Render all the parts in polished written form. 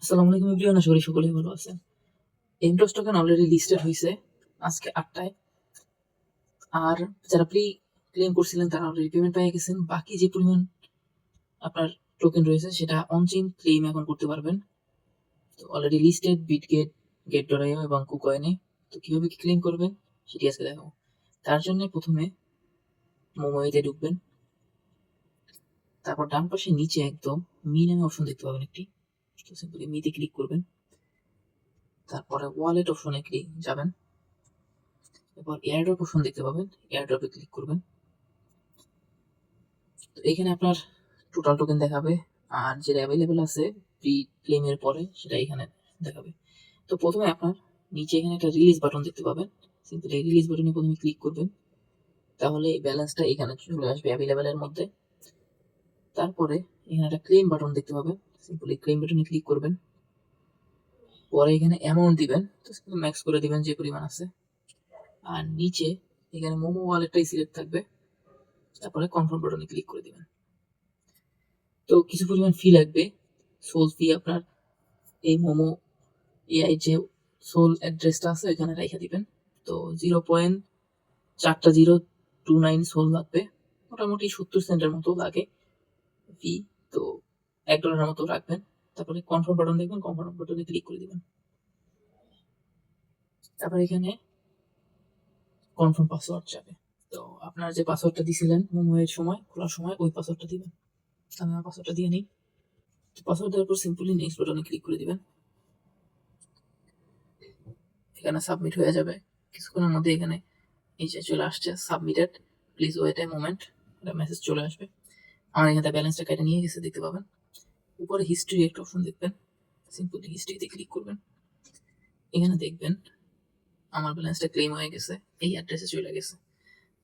আসসালামু আলাইকুম এভরিওয়ান, আশা করি সকলেই ভালো আছেন। এমটস টোকেন অলরেডি লিস্টেড হয়েছে আজকে 8টায়। আর যারা ক্লেম করছিলেন তারা অলরেডি পেমেন্ট পেয়ে গেছেন। বাকি যে পরিমাণ আপনার টোকেন রয়েছে সেটা অনচেইন ক্লেম এখন করতে পারবেন। তো অলরেডি লিস্টেড বিটগেট, গেট.io এবং কুকয়েনে। তো কিভাবে কি ক্লেম করবেন সেটি আজকে দেখাবো। তার জন্য প্রথমে মোমোতে ঢুকবেন, তারপর ডান পাশে নিচে একদম মি নামে অপশন দেখতে পাবেন একটি। তো সিম্পলি মিতে ক্লিক করবেন, তারপরে ওয়ালেট অপশনে যাবেন, এরপর এয়ারড্রপ অপশন দেখতে পাবেন, এয়ারড্রপে ক্লিক করবেন। তো এখানে আপনার টোটাল টোকেন দেখাবে, আর যেটা অ্যাভেলেবেল আছে প্রি ক্লেমের পরে সেটা এখানে দেখাবে। তো প্রথমে আপনার নিচে এখানে একটা রিলিজ বাটন দেখতে পাবেন, সিম্পলি এই রিলিজ বাটনে প্রথমে ক্লিক করবেন, তাহলে এই ব্যালেন্সটা এখানে চলে আসবে অ্যাভেলেবেলের মধ্যে। তারপরে এখানে একটা ক্লেম বাটন দেখতে পাবেন, সিম্পলি ক্লেম বাটনে ক্লিক করবেন, পরে এখানে অ্যামাউন্ট দিবেন, তো ম্যাক্স করে দিবেন যে পরিমাণ আছে। আর নিচে এখানে মোমো ওয়ালেটটাই সিলেক্ট থাকবে, তারপরে কনফার্ম বাটনে ক্লিক করে দিবেন। তো কিছু পরিমাণ ফি লাগবে, সোল ফি আপনার এই মোমো এআই যে সোল অ্যাড্রেসটা আছে এখানে রেখে দিবেন। তো 0.4029 সোল লাগবে, মোটামুটি 70 সেন্টের মতো লাগে ফি। তো $1 মতো রাখবেন, তারপরে কনফার্ম বাটন দেখবেন, কনফার্ম বাটনে ক্লিক করে দিবেন। তারপরে এখানে কনফার্ম পাসওয়ার্ড যাবে। তো আপনার যে পাসওয়ার্ডটা দিছিলেন মোমোয়ের সময় খোলার সময় ওই পাসওয়ার্ডটা দিবেন। আমি আমার পাসওয়ার্ডটা দিয়ে নিই। পাসওয়ার্ড দেওয়ার পর সিম্পলি নেক্সট বাটনে ক্লিক করে দিবেন। এখানে সাবমিট হয়ে যাবে কিছুক্ষণের মধ্যে। এখানে এই যে চলে আসছে submitted, please wait a moment, একটা মেসেজ চলে আসবে। আমার এখানে ব্যালেন্সটা কেটে নিয়ে গেছে দেখতে পাবেন। উপরে হিস্ট্রি একটা অপশন দেখবেন, সিম্পলি হিস্ট্রিতে ক্লিক করবেন। এখানে দেখবেন আমার ব্যালেন্সটা ক্লেম হয়ে গেছে, এই অ্যাড্রেসে চলে গেছে।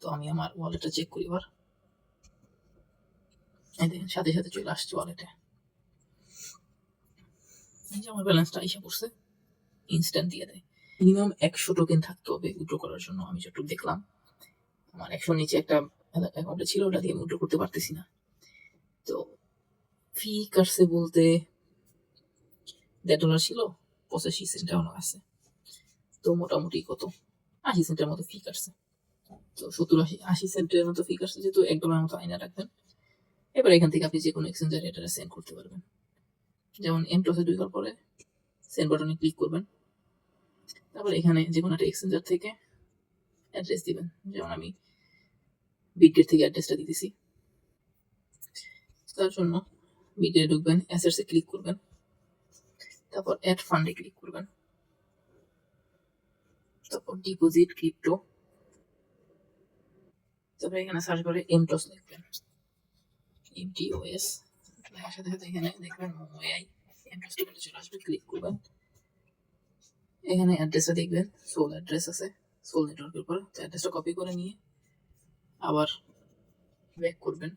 তো আমি আমার ওয়ালেটটা চেক করি এবার। এই দেখেন সাথে সাথে চলে আসছে ওয়ালেটে। এই যে আমার ব্যালেন্সটা এসে পড়ছে, ইনস্ট্যান্ট দিয়ে দেয়। মিনিমাম 100 টোকেন থাকতে হবে উইথড্র করার জন্য। আমি যতটুকু দেখলাম আমার 100 নিচে একটা অ্যাকাউন্টে ছিল, ওটা দিয়ে আমি উইথড্র করতে পারতেছি না। তো ফি কাটছে বলতে $1.5 ছিল, 85 সেন্ট এখনো আছে। তো মোটামুটি কত 80 সেন্টের মতো ফি কাটছে। তো 70-80 সেন্টের মতো ফি কাটছে, যেহেতু $1 মতো আইনা রাখবেন। এবার এখান থেকে আপনি যে কোনো এক্সচেঞ্জারে এটা সেন্ড করতে পারবেন। যেমন এমটসে ঢোকার পরে সেন্ড বাটনে ক্লিক করবেন, তারপর এখানে যে কোনো একটা এক্সচেঞ্জার থেকে অ্যাড্রেস দিবেন। যেমন আমি বিটগেট থেকে অ্যাড্রেসটা দিতেছি। তার জন্য বিটগেটে ঢুকবেন, অ্যাসেটসে ক্লিক করবেন, তারপর অ্যাড ফান্ডে ক্লিক করবেন, তারপর ডিপোজিট ক্রিপ্টো, তারপর এখানে সার্চ করে এমটস লিখবেন, এমটিওএস। সাথে সাথে এখানে দেখবেন মোমো এআই এমটস টেবিলে চলে আসবে, ক্লিক করবেন। এখানে অ্যাড্রেসটা দেখবেন, সোল অ্যাড্রেস আছে সোল নেটওয়ার্কের উপর। তো অ্যাড্রেসটা কপি করে নিয়ে আবার ব্যাক করবেন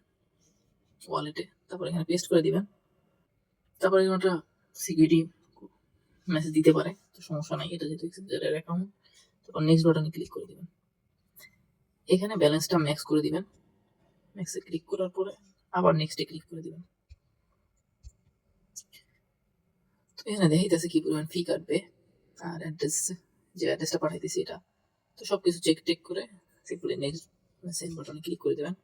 ওয়ালেটে, তারপর এখানে পেস্ট করে দিবেন। তারপর এখানে একটা সিকিউরিটি মেসেজ দিতে পারে, তো সমস্যা নাই, এটা যেহেতু এক্সচেঞ্জারের অ্যাকাউন্ট। তারপর নেক্সট বাটনে ক্লিক করে দিবেন। এখানে ব্যালেন্সটা ম্যাক্স করে দিবেন, ম্যাক্সে ক্লিক করার পরে আবার নেক্সটে ক্লিক করে দিবেন। তো এখানে দেখাইতেছে কি পরিমাণ ফি কাটবে আর অ্যাড্রেস, যে অ্যাড্রেসটা পাঠাইতেছি এটা। তো সবকিছু চেক টেক করে সিম্পলি নেক্সট সেন্ড বাটনে ক্লিক করে দেবেন।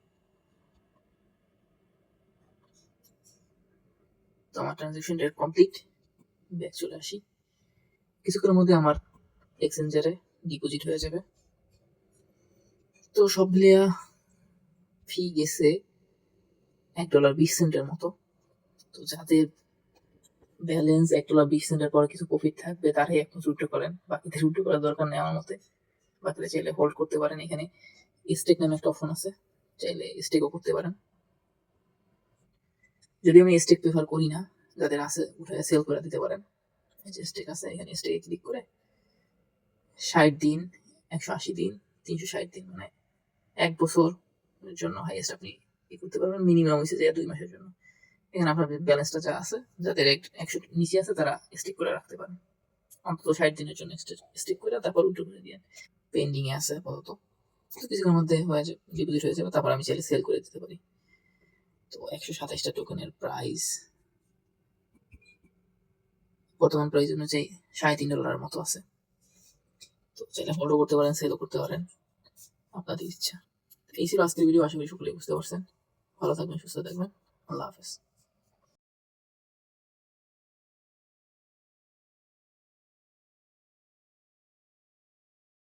তো আমার ট্রানজাকশন রেট কমপ্লিট, ব্যাক চলে আসি। কিছুক্ষণের মধ্যে আমার এক্সচেঞ্জারে ডিপোজিট হয়ে যাবে। তো সব মিলিয়া ফি গেছে $1.20 মতো। তো যাদের ব্যালেন্স $1.20 পরে কিছু প্রফিট থাকবে তারাই এখন উইথড্র করেন, বাকিদের উইথড্র করার দরকার নেই আমার মতে। বাকিরা চাইলে হোল্ড করতে পারেন। এখানে স্টেক নামে একটা অপশন আছে, চাইলে স্টেকও করতে পারেন। যদি আমি স্টেক প্রেফার করি না, যাদের আছে উঠে সেল করে দিতে পারেন। যে স্টেক আছে, এখানে স্টেকে ক্লিক করে 60 দিন, 180 দিন, 360 দিন, মানে 1 বছরের জন্য হাইয়েস্ট আপনি কি করতে পারবেন। মিনিমাম হয়েছে যে 2 মাসের জন্য। এখানে আপনার ব্যালেন্সটা যা আছে, যাদের 100 নিচে আছে তারা স্টিক করে রাখতে পারেন অন্তত 60 দিনের জন্য। স্টিক করে তারপর উল্টো করে দিয়ে পেন্ডিং এ আছে আপাতত। তো কিছুক্ষণের মধ্যে হয়ে যাবে, ডিপোজিট হয়ে যাবে, তারপর আমি চাইলে সেল করে দিতে পারি। তো 127টা টোকেনের প্রাইস বর্তমান প্রাইস অনুযায়ী $3.5 মতো আছে। তো চাইলে হোল্ডও করতে পারেন, সেলও করতে পারেন, আপনাদের ইচ্ছা। এই ছিল আজকের ভিডিও। আশা করি সকলেই বুঝতে পারছেন। ভালো থাকবেন, সুস্থ থাকবেন। আল্লাহ হাফেজ।